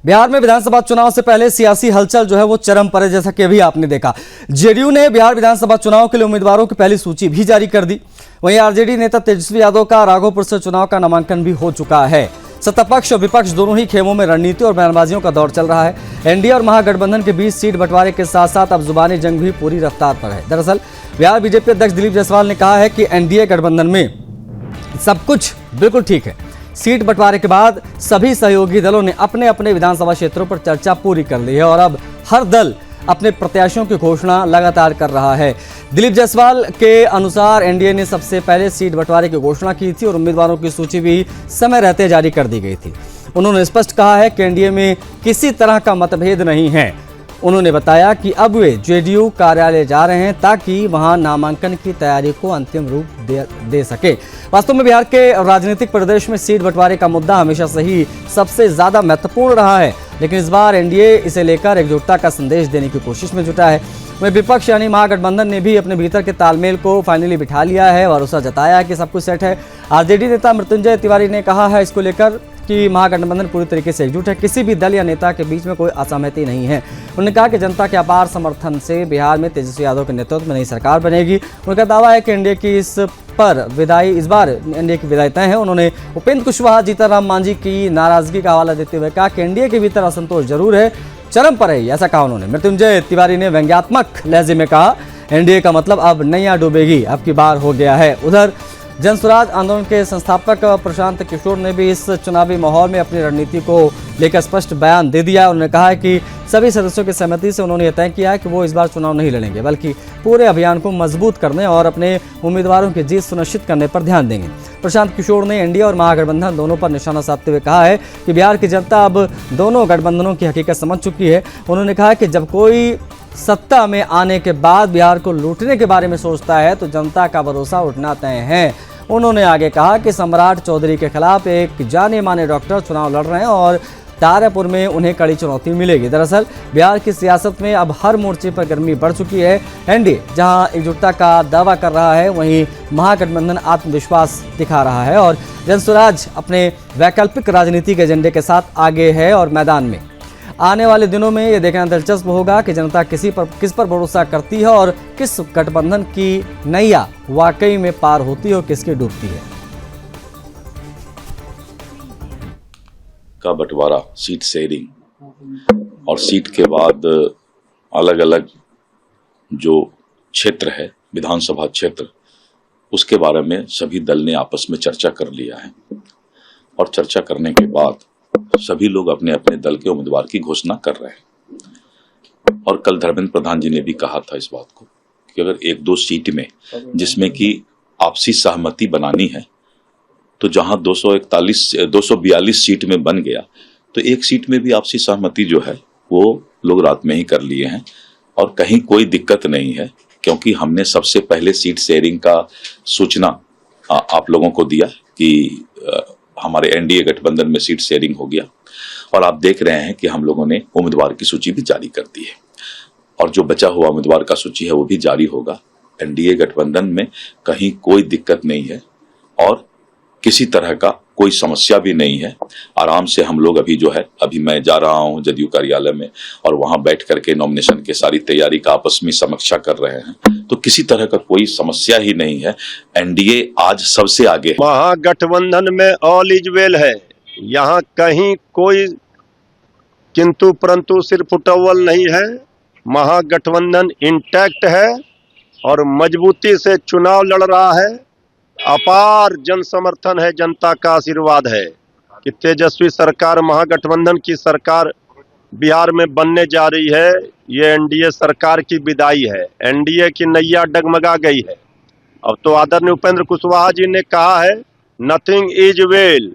बिहार में विधानसभा चुनाव से पहले सियासी हलचल जो है वो चरम पर है, जैसा कि अभी आपने देखा। जेडीयू ने बिहार विधानसभा चुनाव के लिए उम्मीदवारों की पहली सूची भी जारी कर दी। वहीं आरजेडी नेता तेजस्वी यादव का राघोपुर से चुनाव का नामांकन भी हो चुका है। सत्ता पक्ष और विपक्ष दोनों ही खेमों में रणनीति और बयानबाजियों का दौर चल रहा है। एनडीए और महागठबंधन के बीच सीट बंटवारे के साथ साथ अब जुबानी जंग भी पूरी रफ्तार पर है। दरअसल बिहार बीजेपी अध्यक्ष दिलीप जायसवाल ने कहा है कि एनडीए गठबंधन में सब कुछ बिल्कुल ठीक है। सीट बंटवारे के बाद सभी सहयोगी दलों ने अपने अपने विधानसभा क्षेत्रों पर चर्चा पूरी कर ली है और अब हर दल अपने प्रत्याशियों की घोषणा लगातार कर रहा है। दिलीप जायसवाल के अनुसार एनडीए ने सबसे पहले सीट बंटवारे की घोषणा की थी और उम्मीदवारों की सूची भी समय रहते जारी कर दी गई थी। उन्होंने स्पष्ट कहा है कि एनडीए में किसी तरह का मतभेद नहीं है। उन्होंने बताया कि अब वे जेडीयू कार्यालय जा रहे हैं ताकि वहां नामांकन की तैयारी को अंतिम रूप दे सके। वास्तव में बिहार के राजनीतिक परिदृश्य में सीट बंटवारे का मुद्दा हमेशा से ही सबसे ज्यादा महत्वपूर्ण रहा है, लेकिन इस बार एनडीए इसे लेकर एकजुटता का संदेश देने की कोशिश में जुटा है। वहीं विपक्ष यानी महागठबंधन ने भी अपने भीतर के तालमेल को फाइनली बिठा लिया है, भरोसा जताया है कि सब कुछ सेट है। आरजेडी नेता मृत्युंजय तिवारी ने कहा है इसको लेकर कि महागठबंधन पूरी तरीके से एकजुट है, किसी भी दल या नेता के बीच में कोई असहमति नहीं है। उन्होंने कहा कि जनता के अपार समर्थन से बिहार में तेजस्वी यादव के नेतृत्व में नई सरकार बनेगी। उनका दावा है कि एनडीए की इस बार एनडीए की विदाई तय है। उन्होंने उपेंद्र कुशवाहा, जीतनराम मांझी की नाराजगी का हवाला देते हुए कहा कि एनडीए के भीतर असंतोष जरूर है, चरम पर है, ऐसा कहा उन्होंने। मृत्युंजय तिवारी ने व्यंग्यात्मक लहजे में कहा एनडीए का मतलब अब नैया डूबेगी, अब की बार हो गया है। उधर जनसुराज आंदोलन के संस्थापक प्रशांत किशोर ने भी इस चुनावी माहौल में अपनी रणनीति को लेकर स्पष्ट बयान दे दिया। उन्होंने कहा है कि सभी सदस्यों की सहमति से उन्होंने यह तय किया है कि वो इस बार चुनाव नहीं लड़ेंगे, बल्कि पूरे अभियान को मजबूत करने और अपने उम्मीदवारों की जीत सुनिश्चित करने पर ध्यान देंगे। प्रशांत किशोर ने एनडीए और महागठबंधन दोनों पर निशाना साधते हुए कहा है कि बिहार की जनता अब दोनों गठबंधनों की हकीकत समझ चुकी है। उन्होंने कहा कि जब कोई सत्ता में आने के बाद बिहार को लूटने के बारे में सोचता है तो जनता का भरोसा उठना तय है। उन्होंने आगे कहा कि सम्राट चौधरी के खिलाफ एक जाने माने डॉक्टर चुनाव लड़ रहे हैं और तारापुर में उन्हें कड़ी चुनौती मिलेगी। दरअसल बिहार की सियासत में अब हर मोर्चे पर गर्मी बढ़ चुकी है। एनडीए जहां एकजुटता का दावा कर रहा है, वहीं महागठबंधन आत्मविश्वास दिखा रहा है और जनसुराज अपने वैकल्पिक राजनीति के एजेंडे के साथ आगे है। और मैदान में आने वाले दिनों में ये देखना दिलचस्प होगा कि जनता किस पर भरोसा करती है और किस गठबंधन की नैया वाकई में पार होती है और किसकी डूबती है। का बंटवारा, सीट शेयरिंग और सीट के बाद अलग अलग जो क्षेत्र है, विधानसभा क्षेत्र, उसके बारे में सभी दल ने आपस में चर्चा कर लिया है और चर्चा करने के बाद सभी लोग अपने अपने दल के उम्मीदवार की घोषणा कर रहे हैं। और कल धर्मेंद्र प्रधान जी ने भी कहा था इस बात को कि अगर एक दो सीट में जिसमें कि आपसी सहमति बनानी है, तो जहां 242 सीट में बन गया, तो एक सीट में भी आपसी सहमति जो है वो लोग रात में ही कर लिए हैं और कहीं कोई दिक्कत नहीं है, क्योंकि हमने सबसे पहले सीट शेयरिंग का सूचना आप लोगों को दिया कि हमारे एनडीए गठबंधन में सीट शेयरिंग हो गया और आप देख रहे हैं कि हम लोगों ने उम्मीदवार की सूची भी जारी कर दी है और जो बचा हुआ उम्मीदवार का सूची है वो भी जारी होगा। एनडीए गठबंधन में कहीं कोई दिक्कत नहीं है और किसी तरह का कोई समस्या भी नहीं है। आराम से हम लोग अभी मैं जा रहा हूं जदयू कार्यालय में और वहां बैठ करके नॉमिनेशन की सारी तैयारी का आपस में समीक्षा कर रहे हैं, तो किसी तरह का कोई समस्या ही नहीं है। एनडीए आज सबसे आगे है। महागठबंधन में ऑल इज वेल है, यहाँ कहीं कोई किंतु परंतु सिर्फ फुटअव्वल नहीं है। महागठबंधन इंटैक्ट है और मजबूती से चुनाव लड़ रहा है। अपार जन समर्थन है, जनता का आशीर्वाद है कि तेजस्वी सरकार, महागठबंधन की सरकार बिहार में बनने जा रही है। ये एनडीए सरकार की विदाई है, एनडीए की नैया डगमगा गई है। अब तो आदरणीय उपेंद्र कुशवाहा जी ने कहा है नथिंग इज वेल,